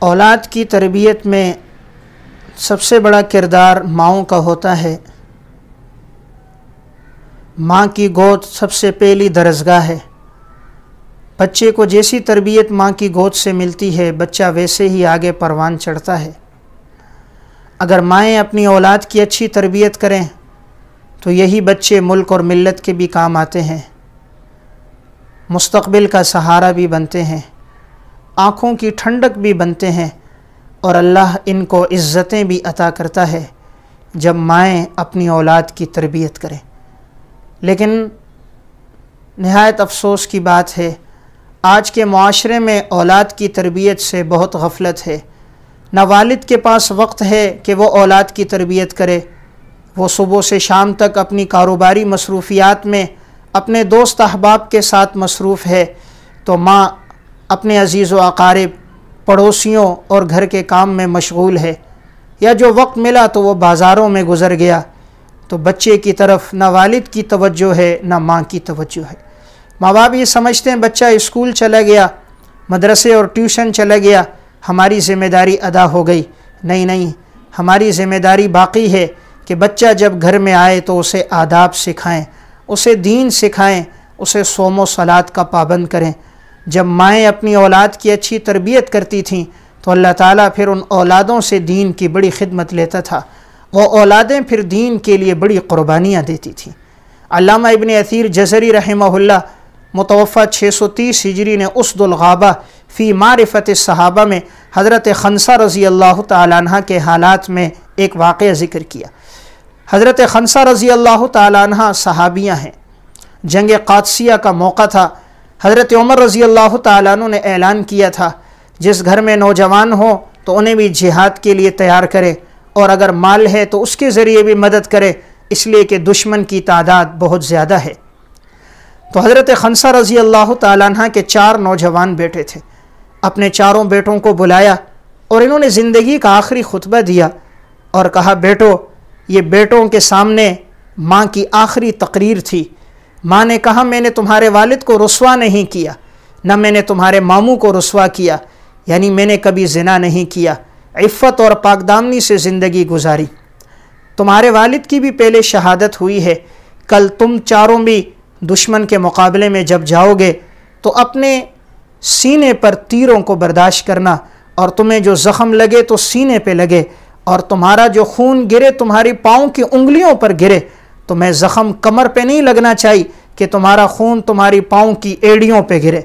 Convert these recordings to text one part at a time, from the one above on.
اولاد کی تربیت میں سب سے بڑا کردار ماؤں کا ہوتا ہے۔ ماں کی گود سب سے پہلی درسگاہ ہے۔ بچے کو جیسی تربیت ماں کی گود سے ملتی ہے، بچہ ویسے ہی آگے پروان چڑھتا ہے۔ اگر مائیں اپنی اولاد کی اچھی تربیت کریں تو یہی بچے ملک اور ملت کے بھی کام آتے ہیں، مستقبل کا سہارا بھی بنتے ہیں، آنکھوں کی ٹھنڈک بھی بنتے ہیں، اور اللہ ان کو عزتیں بھی عطا کرتا ہے جب مائیں اپنی اولاد کی تربیت کریں۔ لیکن نہایت افسوس کی بات ہے، آج کے معاشرے میں اولاد کی تربیت سے بہت غفلت ہے۔ نہ والد کے پاس وقت ہے کہ وہ اولاد کی تربیت کرے، وہ صبح سے شام تک اپنی کاروباری مصروفیات میں اپنے دوست احباب کے ساتھ مصروف ہے، تو ماں اپنے عزیز و اقارب، پڑوسیوں اور گھر کے کام میں مشغول ہے، یا جو وقت ملا تو وہ بازاروں میں گزر گیا، تو بچے کی طرف نہ والد کی توجہ ہے نہ ماں کی توجہ ہے۔ ماں باپ یہ سمجھتے ہیں بچہ اسکول چلا گیا، مدرسے اور ٹیوشن چلا گیا، ہماری ذمہ داری ادا ہو گئی۔ نہیں، ہماری ذمہ داری باقی ہے کہ بچہ جب گھر میں آئے تو اسے آداب سکھائیں، اسے دین سکھائیں، اسے صوم و صلات کا پابند کریں۔ جب مائیں اپنی اولاد کی اچھی تربیت کرتی تھیں تو اللہ تعالیٰ پھر ان اولادوں سے دین کی بڑی خدمت لیتا تھا، وہ اولادیں پھر دین کے لیے بڑی قربانیاں دیتی تھیں۔ علامہ ابن اثیر جزری رحمہ اللہ متوفہ 630 ہجری نے اسد الغابہ فی معرفت الصحابہ میں حضرت خنسہ رضی اللہ تعالیٰ عنہ کے حالات میں ایک واقعہ ذکر کیا۔ حضرت خنسہ رضی اللہ تعالیٰ عنہ صحابیہ ہیں، جنگ قادسیہ کا موقع تھا۔ حضرت عمر رضی اللہ تعالیٰ عنہ نے اعلان کیا تھا جس گھر میں نوجوان ہو تو انہیں بھی جہاد کے لیے تیار کرے، اور اگر مال ہے تو اس کے ذریعے بھی مدد کرے، اس لیے کہ دشمن کی تعداد بہت زیادہ ہے۔ تو حضرت خنسہ رضی اللہ تعالیٰ عنہ کے 4 نوجوان بیٹے تھے، اپنے چاروں بیٹوں کو بلایا اور انہوں نے زندگی کا آخری خطبہ دیا اور کہا، بیٹو، یہ بیٹوں کے سامنے ماں کی آخری تقریر تھی۔ ماں نے کہا، میں نے تمہارے والد کو رسوا نہیں کیا، نہ میں نے تمہارے ماموں کو رسوا کیا، یعنی میں نے کبھی زنا نہیں کیا، عفت اور پاک دامنی سے زندگی گزاری۔ تمہارے والد کی بھی پہلے شہادت ہوئی ہے، کل تم چاروں بھی دشمن کے مقابلے میں جب جاؤ گے تو اپنے سینے پر تیروں کو برداشت کرنا، اور تمہیں جو زخم لگے تو سینے پہ لگے، اور تمہارا جو خون گرے تمہاری پاؤں کی انگلیوں پر گرے، تو میں زخم کمر پہ نہیں لگنا چاہیے کہ تمہارا خون تمہاری پاؤں کی ایڑیوں پہ گرے۔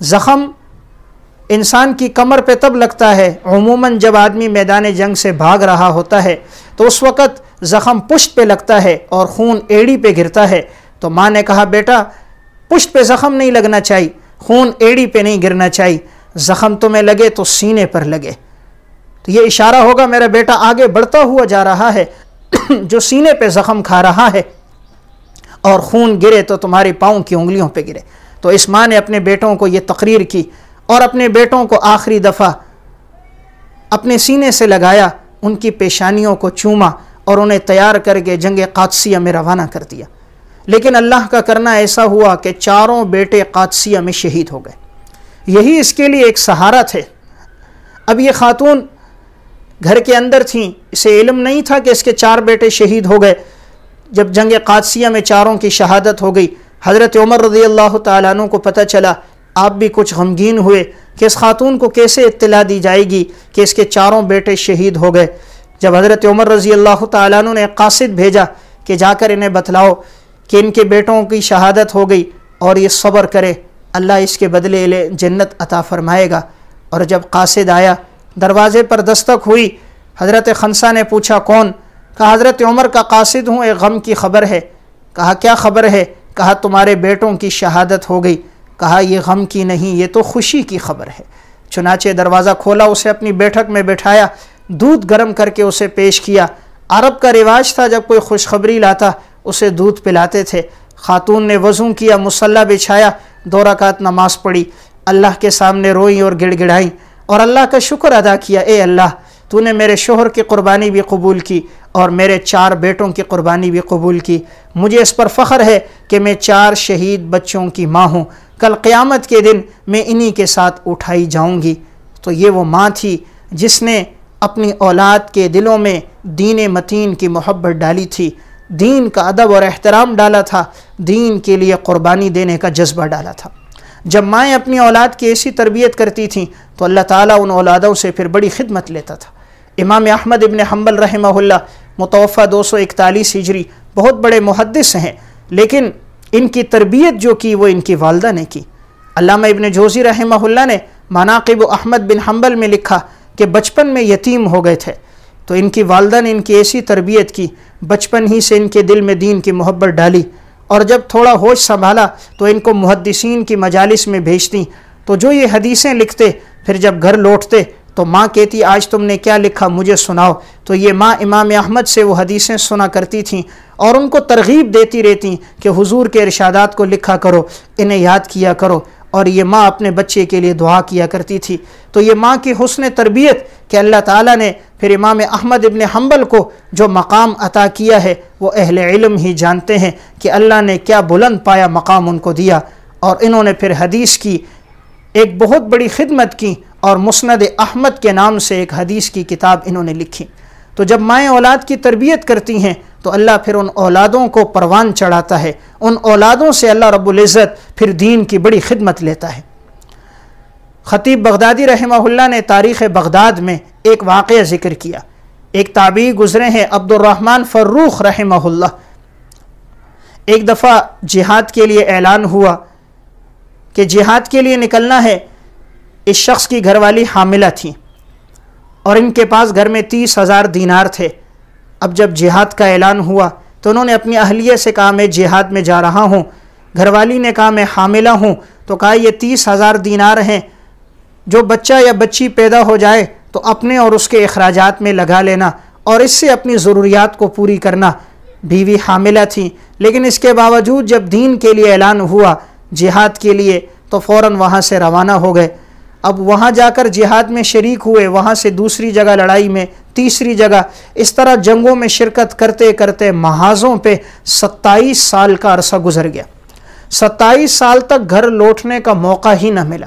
زخم انسان کی کمر پہ تب لگتا ہے عموماً جب آدمی میدان جنگ سے بھاگ رہا ہوتا ہے، تو اس وقت زخم پشت پہ لگتا ہے اور خون ایڑی پہ گرتا ہے۔ تو ماں نے کہا، بیٹا، پشت پہ زخم نہیں لگنا چاہیے، خون ایڑی پہ نہیں گرنا چاہیے، زخم تمہیں لگے تو سینے پر لگے۔ تو یہ اشارہ ہوگا میرا بیٹا آگے بڑھتا ہوا جا رہا ہے، جو سینے پہ زخم کھا رہا ہے، اور خون گرے تو تمہاری پاؤں کی انگلیوں پہ گرے۔ تو اس ماں نے اپنے بیٹوں کو یہ تقریر کی اور اپنے بیٹوں کو آخری دفعہ اپنے سینے سے لگایا، ان کی پیشانیوں کو چوما اور انہیں تیار کر کے جنگ قادسیہ میں روانہ کر دیا۔ لیکن اللہ کا کرنا ایسا ہوا کہ چاروں بیٹے قادسیہ میں شہید ہو گئے۔ یہی اس کے لیے ایک سہارا تھے۔ اب یہ خاتون گھر کے اندر تھیں، اسے علم نہیں تھا کہ اس کے 4 بیٹے شہید ہو گئے۔ جب جنگ قادسیہ میں چاروں کی شہادت ہو گئی، حضرت عمر رضی اللہ تعالیٰ عنہ کو پتہ چلا، آپ بھی کچھ غمگین ہوئے کہ اس خاتون کو کیسے اطلاع دی جائے گی کہ اس کے 4 بیٹے شہید ہو گئے۔ جب حضرت عمر رضی اللہ تعالیٰ عنہ نے قاصد بھیجا کہ جا کر انہیں بتلاؤ کہ ان کے بیٹوں کی شہادت ہو گئی اور یہ صبر کرے، اللہ اس کے بدلے جنت عطا فرمائے گا۔ اور جب قاصد آیا، دروازے پر دستک ہوئی، حضرت خنسہ نے پوچھا، کون؟ کہا، حضرت عمر کا قاصد ہوں، ایک غم کی خبر ہے۔ کہا، کیا خبر ہے؟ کہا، تمہارے بیٹوں کی شہادت ہو گئی۔ کہا، یہ غم کی نہیں، یہ تو خوشی کی خبر ہے۔ چنانچہ دروازہ کھولا، اسے اپنی بیٹھک میں بٹھایا، دودھ گرم کر کے اسے پیش کیا۔ عرب کا رواج تھا جب کوئی خوشخبری لاتا اسے دودھ پلاتے تھے۔ خاتون نے وضو کیا، مصلی بچھایا، 2 رکعت نماز پڑھی، اللہ کے سامنے روئیں اور گڑ گڑائیں اور اللہ کا شکر ادا کیا، اے اللہ، تو نے میرے شوہر کی قربانی بھی قبول کی اور میرے 4 بیٹوں کی قربانی بھی قبول کی۔ مجھے اس پر فخر ہے کہ میں 4 شہید بچوں کی ماں ہوں، کل قیامت کے دن میں انہی کے ساتھ اٹھائی جاؤں گی۔ تو یہ وہ ماں تھی جس نے اپنی اولاد کے دلوں میں دین متین کی محبت ڈالی تھی، دین کا ادب اور احترام ڈالا تھا، دین کے لیے قربانی دینے کا جذبہ ڈالا تھا۔ جب مائیں اپنی اولاد کی ایسی تربیت کرتی تھیں تو اللہ تعالیٰ ان اولادوں سے پھر بڑی خدمت لیتا تھا۔ امام احمد ابن حنبل رحمہ اللہ متوفہ 241 ہجری، بہت بڑے محدث ہیں، لیکن ان کی تربیت جو کی وہ ان کی والدہ نے کی۔ علامہ ابن جوزی رحمہ اللہ نے مناقب احمد بن حنبل میں لکھا کہ بچپن میں یتیم ہو گئے تھے تو ان کی والدہ نے ان کی ایسی تربیت کی، بچپن ہی سے ان کے دل میں دین کی محبت ڈالی، اور جب تھوڑا ہوش سنبھالا تو ان کو محدثین کی مجالس میں بھیجتی، تو جو یہ حدیثیں لکھتے پھر جب گھر لوٹتے تو ماں کہتی آج تم نے کیا لکھا مجھے سناؤ، تو یہ ماں امام احمد سے وہ حدیثیں سنا کرتی تھیں اور ان کو ترغیب دیتی رہتی کہ حضور کے ارشادات کو لکھا کرو، انہیں یاد کیا کرو، اور یہ ماں اپنے بچے کے لیے دعا کیا کرتی تھی۔ تو یہ ماں کی حسن تربیت کہ اللہ تعالیٰ نے پھر امام احمد ابن حنبل کو جو مقام عطا کیا ہے وہ اہل علم ہی جانتے ہیں کہ اللہ نے کیا بلند پایا مقام ان کو دیا، اور انہوں نے پھر حدیث کی ایک بہت بڑی خدمت کی اور مسند احمد کے نام سے ایک حدیث کی کتاب انہوں نے لکھی۔ تو جب مائیں اولاد کی تربیت کرتی ہیں تو اللہ پھر ان اولادوں کو پروان چڑھاتا ہے، ان اولادوں سے اللہ رب العزت پھر دین کی بڑی خدمت لیتا ہے۔ خطیب بغدادی رحمہ اللہ نے تاریخ بغداد میں ایک واقعہ ذکر کیا۔ ایک تابعی گزرے ہیں عبد الرحمن فروخ رحمہ اللہ۔ ایک دفعہ جہاد کے لیے اعلان ہوا کہ جہاد کے لیے نکلنا ہے۔ اس شخص کی گھر والی حاملہ تھی اور ان کے پاس گھر میں 30,000 دینار تھے۔ اب جب جہاد کا اعلان ہوا تو انہوں نے اپنی اہلیہ سے کہا میں جہاد میں جا رہا ہوں۔ گھر والی نے کہا میں حاملہ ہوں، تو کہا یہ 30,000 دینار ہیں، جو بچہ یا بچی پیدا ہو جائے تو اپنے اور اس کے اخراجات میں لگا لینا اور اس سے اپنی ضروریات کو پوری کرنا۔ بیوی حاملہ تھی، لیکن اس کے باوجود جب دین کے لیے اعلان ہوا جہاد کے لیے تو فوراً وہاں سے روانہ ہو گئے۔ اب وہاں جا کر جہاد میں شریک ہوئے، وہاں سے دوسری جگہ لڑائی میں، تیسری جگہ، اس طرح جنگوں میں شرکت کرتے کرتے محاذوں پہ 27 سال کا عرصہ گزر گیا۔ 27 سال تک گھر لوٹنے کا موقع ہی نہ ملا۔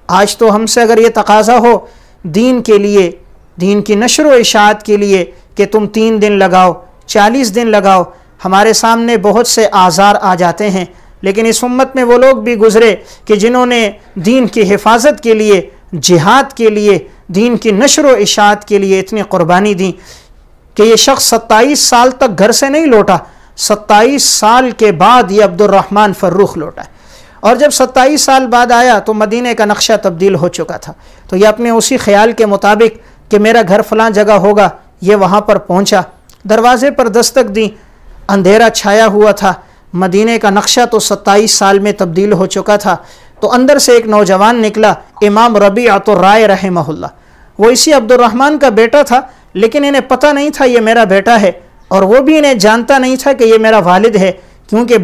آج تو ہم سے اگر یہ تقاضا ہو دین کے لیے، دین کی نشر و اشاعت کے لیے کہ تم 3 دن لگاؤ، 40 دن لگاؤ، ہمارے سامنے بہت سے آزار آ جاتے ہیں، لیکن اس امت میں وہ لوگ بھی گزرے کہ جنہوں نے دین کی حفاظت کے لیے، جہاد کے لیے، دین کی نشر و اشاعت کے لیے اتنی قربانی دی کہ یہ شخص 27 سال تک گھر سے نہیں لوٹا، 27 سال کے بعد یہ عبد الرحمن فروخ لوٹا ہے۔ اور جب 27 سال بعد آیا تو مدینے کا نقشہ تبدیل ہو چکا تھا، تو یہ اپنے اسی خیال کے مطابق کہ میرا گھر فلاں جگہ ہوگا، یہ وہاں پر پہنچا، دروازے پر دستک دی، اندھیرا چھایا ہوا تھا، مدینے کا نقشہ تو 27 سال میں تبدیل ہو چکا تھا۔ تو اندر سے ایک نوجوان نکلا، امام ربیعۃ الرائے رحمہ اللہ، وہ اسی عبد الرحمن کا بیٹا تھا، لیکن انہیں پتہ نہیں تھا یہ میرا بیٹا ہے، اور وہ بھی انہیں جانتا نہیں تھا کہ یہ میرا والد ہے، کیونکہ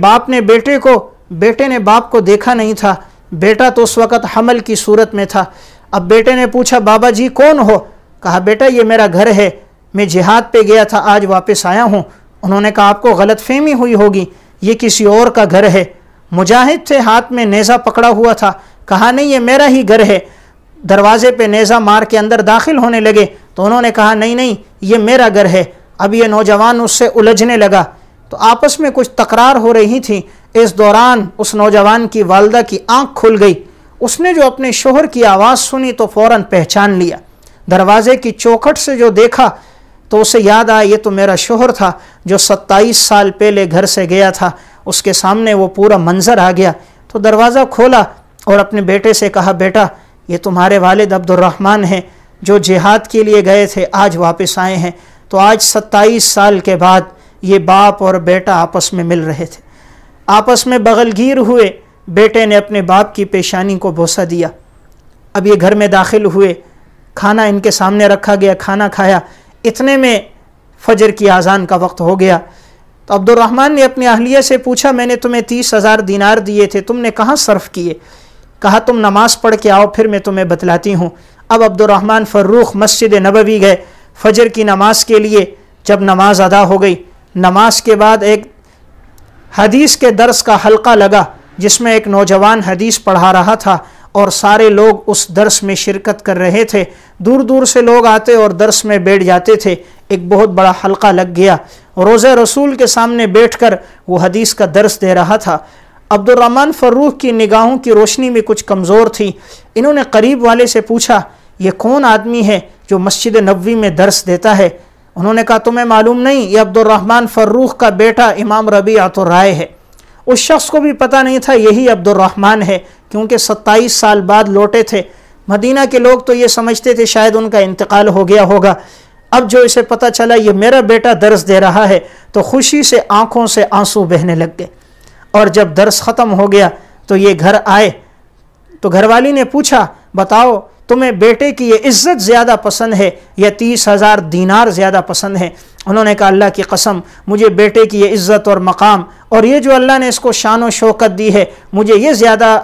بیٹے نے باپ کو دیکھا نہیں تھا، بیٹا تو اس وقت حمل کی صورت میں تھا۔ اب بیٹے نے پوچھا بابا جی کون ہو؟ کہا بیٹا یہ میرا گھر ہے، میں جہاد پہ گیا تھا، آج واپس آیا ہوں۔ انہوں نے کہا آپ کو غلط فہمی ہوئی ہوگی، یہ کسی اور کا گھر ہے۔ مجاہد تھے، ہاتھ میں نیزہ پکڑا ہوا تھا، کہا نہیں یہ میرا ہی گھر ہے۔ دروازے پہ نیزہ مار کے اندر داخل ہونے لگے تو انہوں نے کہا نہیں یہ میرا گھر ہے۔ اب یہ نوجوان اس سے الجھنے لگا، تو آپس میں کچھ تکرار ہو رہی تھی۔ اس دوران اس نوجوان کی والدہ کی آنکھ کھل گئی، اس نے جو اپنے شوہر کی آواز سنی تو فوراً پہچان لیا۔ دروازے کی چوکھٹ سے جو دیکھا تو اسے یاد آیا یہ تو میرا شوہر تھا جو 27 سال پہلے گھر سے گیا تھا۔ اس کے سامنے وہ پورا منظر آ گیا، تو دروازہ کھولا اور اپنے بیٹے سے کہا بیٹا یہ تمہارے والد عبد الرحمن ہیں جو جہاد کے لیے گئے تھے، آج واپس آئے ہیں۔ تو آج 27 سال کے بعد یہ باپ اور بیٹا آپس میں مل رہے تھے، آپس میں بغل گیر ہوئے۔ بیٹے نے اپنے باپ کی پیشانی کو بوسہ دیا۔ اب یہ گھر میں داخل ہوئے، کھانا ان کے سامنے رکھا گیا، کھانا کھایا، اتنے میں فجر کی اذان کا وقت ہو گیا۔ تو عبد الرحمن نے اپنی اہلیہ سے پوچھا میں نے تمہیں 30,000 دینار دیے تھے، تم نے کہاں صرف کیے؟ کہا تم نماز پڑھ کے آؤ پھر میں تمہیں بتلاتی ہوں۔ اب عبد الرحمن فروخ مسجد نبوی گئے فجر کی نماز کے لیے۔ جب نماز ادا ہو گئی، نماز کے بعد ایک حدیث کے درس کا حلقہ لگا جس میں ایک نوجوان حدیث پڑھا رہا تھا، اور سارے لوگ اس درس میں شرکت کر رہے تھے، دور دور سے لوگ آتے اور درس میں بیٹھ جاتے تھے، ایک بہت بڑا حلقہ لگ گیا، روضہ رسول کے سامنے بیٹھ کر وہ حدیث کا درس دے رہا تھا۔ عبد الرحمن فروخ کی نگاہوں کی روشنی میں کچھ کمزور تھی، انہوں نے قریب والے سے پوچھا یہ کون آدمی ہے جو مسجد نبوی میں درس دیتا ہے؟ انہوں نے کہا تمہیں معلوم نہیں، یہ عبد الرحمن فروخ کا بیٹا امام ربیعۃ الرائے ہے۔ اس شخص کو بھی پتہ نہیں تھا یہی عبد الرحمن ہے، کیونکہ 27 سال بعد لوٹے تھے۔ مدینہ کے لوگ تو یہ سمجھتے تھے شاید ان کا انتقال ہو گیا ہوگا۔ اب جو اسے پتہ چلا یہ میرا بیٹا درس دے رہا ہے تو خوشی سے آنکھوں سے آنسو بہنے لگ گئے۔ اور جب درس ختم ہو گیا تو یہ گھر آئے تو گھر والی نے پوچھا بتاؤ تمہیں بیٹے کی یہ عزت زیادہ پسند ہے یا 30,000 دینار زیادہ پسند ہے؟ انہوں نے کہا اللہ کی قسم مجھے بیٹے کی یہ عزت اور مقام اور یہ جو اللہ نے اس کو شان و شوکت دی ہے مجھے یہ زیادہ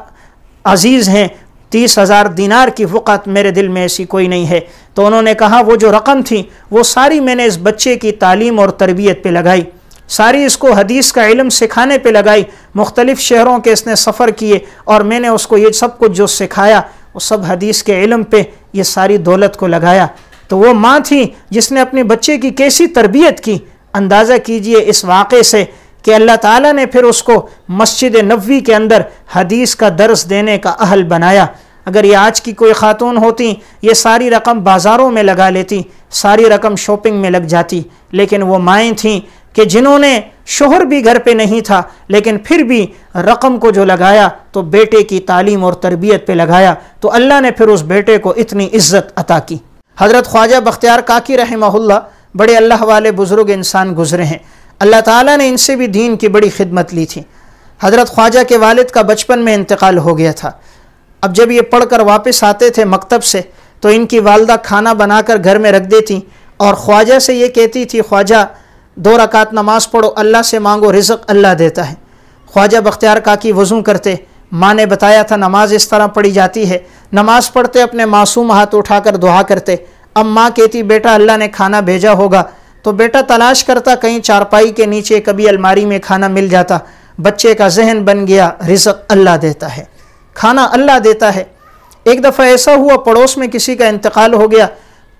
عزیز ہیں، 30,000 دینار کی وقعت میرے دل میں ایسی کوئی نہیں ہے۔ تو انہوں نے کہا وہ جو رقم تھی وہ ساری میں نے اس بچے کی تعلیم اور تربیت پہ لگائی، ساری اس کو حدیث کا علم سکھانے پہ لگائی، مختلف شہروں کے اس نے سفر کیے اور میں نے اس کو یہ سب کچھ جو سکھایا وہ سب حدیث کے علم پہ یہ ساری دولت کو لگایا۔ تو وہ ماں تھی جس نے اپنے بچے کی کیسی تربیت کی، اندازہ کیجئے اس واقعے سے کہ اللہ تعالیٰ نے پھر اس کو مسجد نبوی کے اندر حدیث کا درس دینے کا اہل بنایا۔ اگر یہ آج کی کوئی خاتون ہوتی یہ ساری رقم بازاروں میں لگا لیتی، ساری رقم شاپنگ میں لگ جاتی، لیکن وہ مائیں تھیں کہ جنہوں نے شوہر بھی گھر پہ نہیں تھا لیکن پھر بھی رقم کو جو لگایا تو بیٹے کی تعلیم اور تربیت پہ لگایا، تو اللہ نے پھر اس بیٹے کو اتنی عزت عطا کی۔ حضرت خواجہ بختیار کاکی رحمہ اللہ بڑے اللہ والے بزرگ انسان گزرے ہیں، اللہ تعالیٰ نے ان سے بھی دین کی بڑی خدمت لی تھی۔ حضرت خواجہ کے والد کا بچپن میں انتقال ہو گیا تھا۔ اب جب یہ پڑھ کر واپس آتے تھے مکتب سے تو ان کی والدہ کھانا بنا کر گھر میں رکھ دیتی اور خواجہ سے یہ کہتی تھی خواجہ 2 رکعت نماز پڑھو، اللہ سے مانگو، رزق اللہ دیتا ہے۔ خواجہ بختیار کاکی وضو کرتے، ماں نے بتایا تھا نماز اس طرح پڑھی جاتی ہے، نماز پڑھتے اپنے معصوم ہاتھ اٹھا کر دعا کرتے۔ اب ماں کہتی بیٹا اللہ نے کھانا بھیجا ہوگا، تو بیٹا تلاش کرتا کہیں چارپائی کے نیچے، کبھی الماری میں کھانا مل جاتا۔ بچے کا ذہن بن گیا رزق اللہ دیتا ہے، کھانا اللہ دیتا ہے۔ ایک دفعہ ایسا ہوا پڑوس میں کسی کا انتقال ہو گیا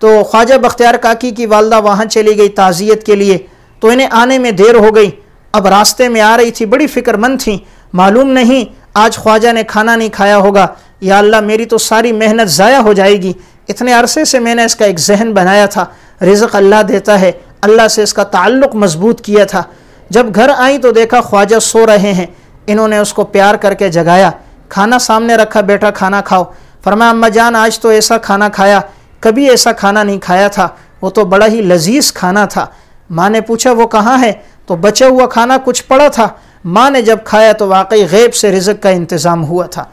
تو خواجہ بختیار کاکی کی والدہ وہاں چلی گئی تعزیت کے لیے، تو انہیں آنے میں دیر ہو گئی۔ اب راستے میں آ رہی تھی، بڑی فکر مند تھیں، معلوم نہیں آج خواجہ نے کھانا نہیں کھایا ہوگا، یا اللہ میری تو ساری محنت ضائع ہو جائے گی، اتنے عرصے سے میں نے اس کا ایک ذہن بنایا تھا، رزق اللہ دیتا ہے، اللہ سے اس کا تعلق مضبوط کیا تھا۔ جب گھر آئیں تو دیکھا خواجہ سو رہے ہیں، انہوں نے اس کو پیار کر کے جگایا، کھانا سامنے رکھا، بیٹا کھانا کھاؤ۔ فرمایا اماں جان آج تو ایسا کھانا کھایا، کبھی ایسا کھانا نہیں کھایا تھا، وہ تو بڑا ہی لذیذ کھانا تھا۔ ماں نے پوچھا وہ کہاں ہے؟ تو بچا ہوا کھانا کچھ پڑا تھا۔ ماں نے جب کھایا تو واقعی غیب سے رزق کا انتظام ہوا تھا۔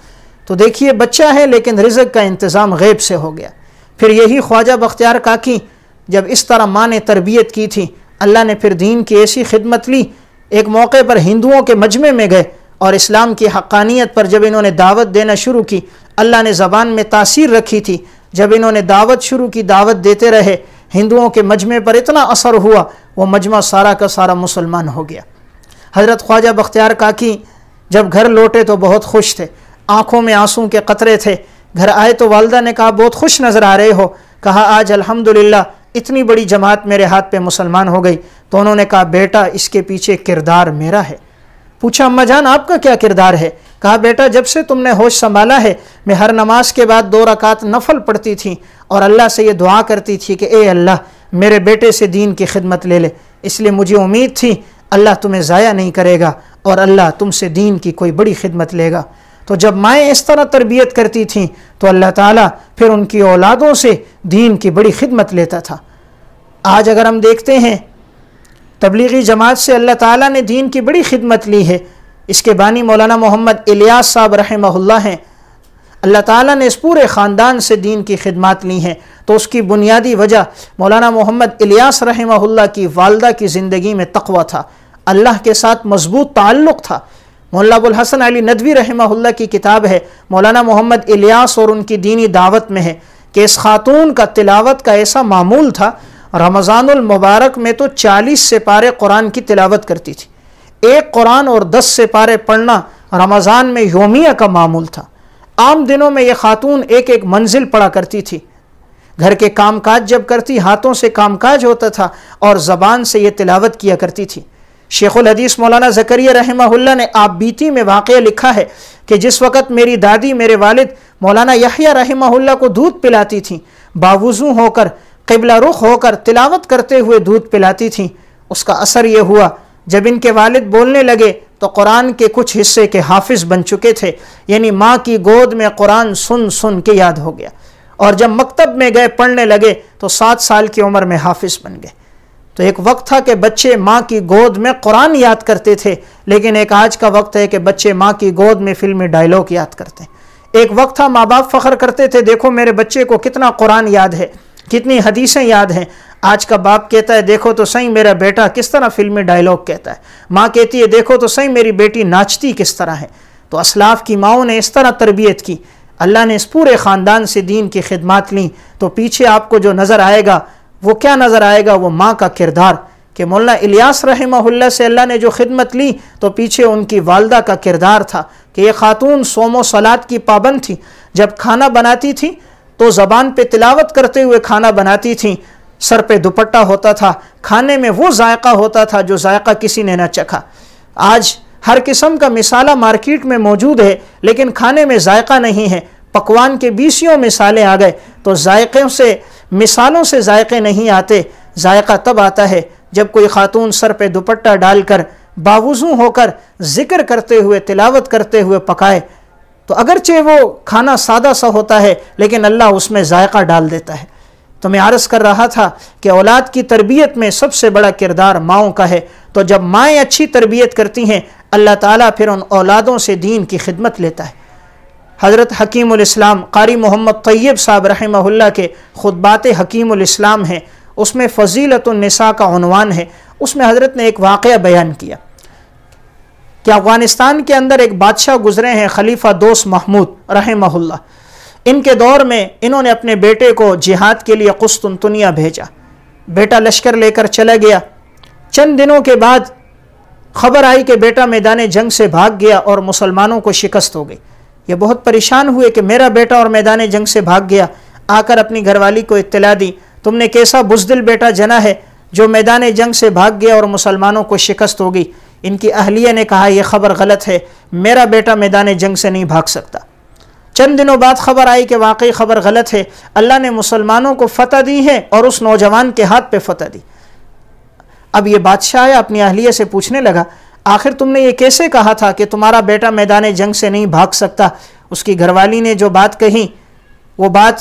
تو دیکھیے بچہ ہے لیکن رزق کا انتظام غیب سے ہو گیا۔ پھر یہی خواجہ بختیار کاکی جب اس طرح ماں نے تربیت کی تھی، اللہ نے پھر دین کی ایسی خدمت لی۔ ایک موقع پر ہندوؤں کے مجمع میں گئے اور اسلام کی حقانیت پر جب انہوں نے دعوت دینا شروع کی، اللہ نے زبان میں تاثیر رکھی تھی، جب انہوں نے دعوت شروع کی، دعوت دیتے رہے، ہندوؤں کے مجمع پر اتنا اثر ہوا وہ مجمع سارا کا سارا مسلمان ہو گیا۔ حضرت خواجہ بختیار کاکی جب گھر لوٹے تو بہت خوش تھے، آنکھوں میں آنسوں کے قطرے تھے۔ گھر آئے تو والدہ نے کہا بہت خوش نظر آ رہے ہو، کہا آج الحمدللہ اتنی بڑی جماعت میرے ہاتھ پہ مسلمان ہو گئی۔ تو انہوں نے کہا بیٹا اس کے پیچھے کردار میرا ہے۔ پوچھا اماں جان آپ کا کیا کردار ہے؟ کہا بیٹا جب سے تم نے ہوش سنبھالا ہے میں ہر نماز کے بعد 2 رکعت نفل پڑھتی تھی اور اللہ سے یہ دعا کرتی تھی کہ اے اللہ میرے بیٹے سے دین کی خدمت لے لے، اس لیے مجھے امید تھی اللہ تمہیں ضائع نہیں کرے گا اور اللہ تم سے دین کی کوئی بڑی خدمت لے گا۔ تو جب مائیں اس طرح تربیت کرتی تھیں تو اللہ تعالیٰ پھر ان کی اولادوں سے دین کی بڑی خدمت لیتا تھا۔ آج اگر ہم دیکھتے ہیں تبلیغی جماعت سے اللہ تعالیٰ نے دین کی بڑی خدمت لی ہے۔ اس کے بانی مولانا محمد الیاس صاحب رحمہ اللہ ہیں، اللہ تعالیٰ نے اس پورے خاندان سے دین کی خدمات لی ہیں۔ تو اس کی بنیادی وجہ مولانا محمد الیاس رحمہ اللہ کی والدہ کی زندگی میں تقوی تھا، اللہ کے ساتھ مضبوط تعلق تھا۔ مولانا ابو الحسن علی ندوی رحمہ اللہ کی کتاب ہے مولانا محمد الیاس اور ان کی دینی دعوت میں ہے کہ اس خاتون کا تلاوت کا ایسا معمول تھا، رمضان المبارک میں تو 40 سپارے قرآن کی تلاوت کرتی تھی۔ ایک قرآن اور 10 سپارے پڑھنا رمضان میں یومیہ کا معمول تھا۔ عام دنوں میں یہ خاتون ایک ایک منزل پڑھا کرتی تھی، گھر کے کام کاج جب کرتی ہاتھوں سے کام کاج ہوتا تھا اور زبان سے یہ تلاوت کیا کرتی تھی۔ شیخ الحدیث مولانا زکریا رحمہ اللہ نے آپ بیتی میں واقعہ لکھا ہے کہ جس وقت میری دادی میرے والد مولانا یحییٰ رحمہ اللہ کو دودھ پلاتی تھیں، باوضو ہو کر قبلہ رخ ہو کر تلاوت کرتے ہوئے دودھ پلاتی تھیں، اس کا اثر یہ ہوا جب ان کے والد بولنے لگے تو قرآن کے کچھ حصے کے حافظ بن چکے تھے، یعنی ماں کی گود میں قرآن سن سن کے یاد ہو گیا، اور جب مکتب میں گئے پڑھنے لگے تو 7 سال کی عمر میں حافظ بن گئے۔ تو ایک وقت تھا کہ بچے ماں کی گود میں قرآن یاد کرتے تھے، لیکن ایک آج کا وقت ہے کہ بچے ماں کی گود میں فلمی ڈائلاگ یاد کرتے ہیں۔ ایک وقت تھا ماں باپ فخر کرتے تھے، دیکھو میرے بچے کو کتنا قرآن یاد ہے، کتنی حدیثیں یاد ہیں۔ آج کا باپ کہتا ہے دیکھو تو صحیح میرا بیٹا کس طرح فلمی ڈائلاگ کہتا ہے، ماں کہتی ہے دیکھو تو صحیح میری بیٹی ناچتی کس طرح ہے۔ تو اسلاف کی ماؤں نے اس طرح تربیت کی، اللہ نے اس پورے خاندان سے دین کی خدمات لیں، تو پیچھے آپ کو جو نظر آئے گا وہ کیا نظر آئے گا؟ وہ ماں کا کردار، کہ مولانا الیاس رحمہ اللہ سے اللہ نے جو خدمت لی تو پیچھے ان کی والدہ کا کردار تھا کہ یہ خاتون صوم و صلات کی پابند تھی، جب کھانا بناتی تھی تو زبان پہ تلاوت کرتے ہوئے کھانا بناتی تھیں، سر پہ دوپٹہ ہوتا تھا، کھانے میں وہ ذائقہ ہوتا تھا جو ذائقہ کسی نے نہ چکھا۔ آج ہر قسم کا مسالہ مارکیٹ میں موجود ہے لیکن کھانے میں ذائقہ نہیں ہے، پکوان کے 20 مثالیں آ گئے، تو ذائقوں سے مثالوں سے ذائقے نہیں آتے، ذائقہ تب آتا ہے جب کوئی خاتون سر پہ دوپٹہ ڈال کر باوضو ہو کر ذکر کرتے ہوئے تلاوت کرتے ہوئے پکائے، تو اگرچہ وہ کھانا سادہ سا ہوتا ہے لیکن اللہ اس میں ذائقہ ڈال دیتا ہے۔ تو میں عرض کر رہا تھا کہ اولاد کی تربیت میں سب سے بڑا کردار ماؤں کا ہے، تو جب مائیں اچھی تربیت کرتی ہیں اللہ تعالیٰ پھر ان اولادوں سے دین کی خدمت لیتا ہے۔ حضرت حکیم الاسلام قاری محمد طیب صاحب رحمہ اللہ کے خطبات حکیم الاسلام ہیں، اس میں فضیلت النساء کا عنوان ہے، اس میں حضرت نے ایک واقعہ بیان کیا کہ افغانستان کے اندر ایک بادشاہ گزرے ہیں خلیفہ دوست محمود رحمہ اللہ، ان کے دور میں انہوں نے اپنے بیٹے کو جہاد کے لیے قسطنطنیہ بھیجا، بیٹا لشکر لے کر چلا گیا، چند دنوں کے بعد خبر آئی کہ بیٹا میدان جنگ سے بھاگ گیا اور مسلمانوں کو شکست ہو گئی۔ یہ بہت پریشان ہوئے کہ میرا بیٹا اور میدان جنگ سے بھاگ گیا، آ کر اپنی گھر والی کو اطلاع دی، تم نے کیسا بزدل بیٹا جنا ہے جو میدان جنگ سے بھاگ گیا اور مسلمانوں کو شکست ہو گئی۔ ان کی اہلیہ نے کہا یہ خبر غلط ہے، میرا بیٹا میدان جنگ سے نہیں بھاگ سکتا۔ چند دنوں بعد خبر آئی کہ واقعی خبر غلط ہے، اللہ نے مسلمانوں کو فتح دی ہے اور اس نوجوان کے ہاتھ پہ فتح دی۔ اب یہ بادشاہ اپنی اہلیہ سے پوچھنے لگا آخر تم نے یہ کیسے کہا تھا کہ تمہارا بیٹا میدان جنگ سے نہیں بھاگ سکتا؟ اس کی گھر والی نے جو بات کہی وہ بات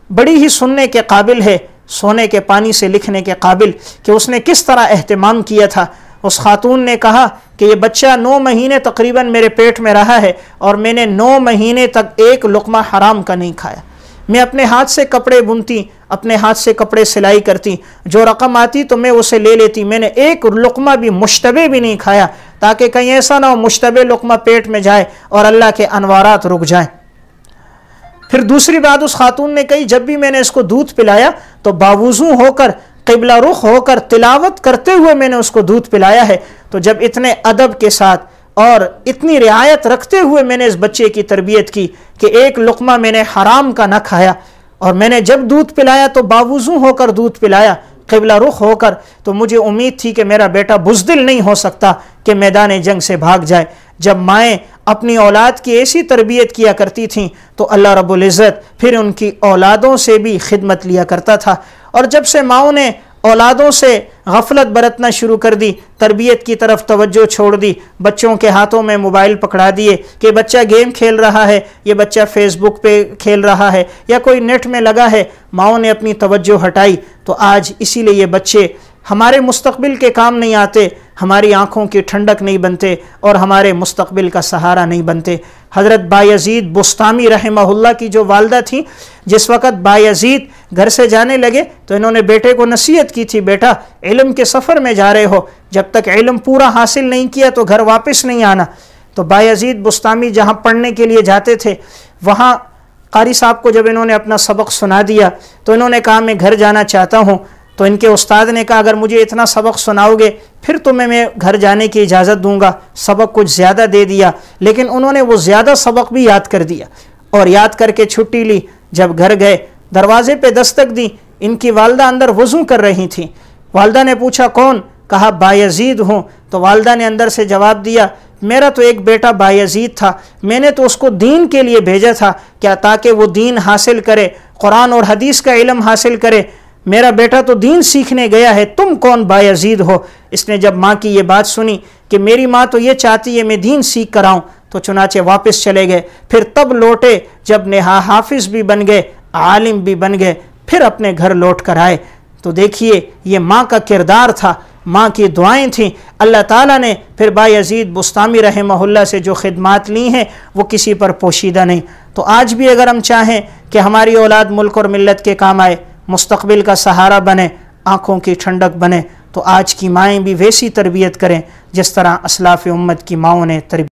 بڑی ہی سننے کے قابل ہے، سونے کے پانی سے لکھنے کے قابل، کہ اس نے کس طرح اہتمام کیا تھا۔ اس خاتون نے کہا کہ یہ بچہ 9 مہینے تقریباً میرے پیٹ میں رہا ہے اور میں نے 9 مہینے تک ایک لقمہ حرام کا نہیں کھایا، میں اپنے ہاتھ سے کپڑے بنتی، اپنے ہاتھ سے کپڑے سلائی کرتی، جو رقم آتی تو میں اسے لے لیتی، میں نے ایک لقمہ بھی مشتبہ بھی نہیں کھایا تاکہ کہیں ایسا نہ ہو مشتبہ لقمہ پیٹ میں جائے اور اللہ کے انوارات رک جائیں۔ پھر دوسری بات اس خاتون نے کہی جب بھی میں نے اس کو دودھ پلایا تو باوضو ہو کر قبلہ رخ ہو کر تلاوت کرتے ہوئے میں نے اس کو دودھ پلایا ہے، تو جب اتنے ادب کے ساتھ اور اتنی رعایت رکھتے ہوئے میں نے اس بچے کی تربیت کی کہ ایک لقمہ میں نے حرام کا نہ کھایا، اور میں نے جب دودھ پلایا تو باوضو ہو کر دودھ پلایا قبلہ رخ ہو کر، تو مجھے امید تھی کہ میرا بیٹا بزدل نہیں ہو سکتا کہ میدان جنگ سے بھاگ جائے۔ جب مائیں اپنی اولاد کی ایسی تربیت کیا کرتی تھیں تو اللہ رب العزت پھر ان کی اولادوں سے بھی خدمت لیا کرتا تھا۔ اور جب سے ماؤں نے اولادوں سے غفلت برتنا شروع کر دی، تربیت کی طرف توجہ چھوڑ دی، بچوں کے ہاتھوں میں موبائل پکڑا دیے کہ بچہ گیم کھیل رہا ہے، یہ بچہ فیس بک پہ کھیل رہا ہے یا کوئی نیٹ میں لگا ہے، ماؤں نے اپنی توجہ ہٹائی، تو آج اسی لیے یہ بچے ہمارے مستقبل کے کام نہیں آتے، ہماری آنکھوں کی ٹھنڈک نہیں بنتے اور ہمارے مستقبل کا سہارا نہیں بنتے۔ حضرت بایزید بستامی رحمہ اللہ کی جو والدہ تھیں، جس وقت بایزید گھر سے جانے لگے تو انہوں نے بیٹے کو نصیحت کی تھی بیٹا علم کے سفر میں جا رہے ہو، جب تک علم پورا حاصل نہیں کیا تو گھر واپس نہیں آنا۔ تو بایزید بستامی جہاں پڑھنے کے لیے جاتے تھے وہاں قاری صاحب کو جب انہوں نے اپنا سبق سنا دیا تو انہوں نے کہا میں گھر جانا چاہتا ہوں، تو ان کے استاد نے کہا اگر مجھے اتنا سبق سناؤ گے پھر تمہیں میں گھر جانے کی اجازت دوں گا، سبق کچھ زیادہ دے دیا، لیکن انہوں نے وہ زیادہ سبق بھی یاد کر دیا۔ اور یاد کر کے چھٹی لی. جب گھر گئے دروازے پہ دستک دی, ان کی والدہ اندر وضو کر رہی تھیں. والدہ نے پوچھا کون؟ کہا بایزید ہوں. تو والدہ نے اندر سے جواب دیا میرا تو ایک بیٹا بایزید تھا, میں نے تو اس کو دین کے لیے بھیجا تھا, کیا تاکہ وہ دین حاصل کرے, قرآن اور حدیث کا علم حاصل کرے. میرا بیٹا تو دین سیکھنے گیا ہے, تم کون بایزید ہو؟ اس نے جب ماں کی یہ بات سنی کہ میری ماں تو یہ چاہتی ہے میں دین سیکھ کر آؤں, تو چنانچہ واپس چلے گئے. پھر تب لوٹے جب نہا حافظ بھی بن گئے, عالم بھی بن گئے, پھر اپنے گھر لوٹ کر آئے. تو دیکھیے یہ ماں کا کردار تھا, ماں کی دعائیں تھیں. اللہ تعالیٰ نے پھر بایزید بسطامی رحمہ اللہ سے جو خدمات لی ہیں وہ کسی پر پوشیدہ نہیں. تو آج بھی اگر ہم چاہیں کہ ہماری اولاد ملک اور ملت کے کام آئے, مستقبل کا سہارا بنے, آنکھوں کی ٹھنڈک بنے, تو آج کی مائیں بھی ویسی تربیت کریں جس طرح اسلاف امت کی ماؤں نے تربیت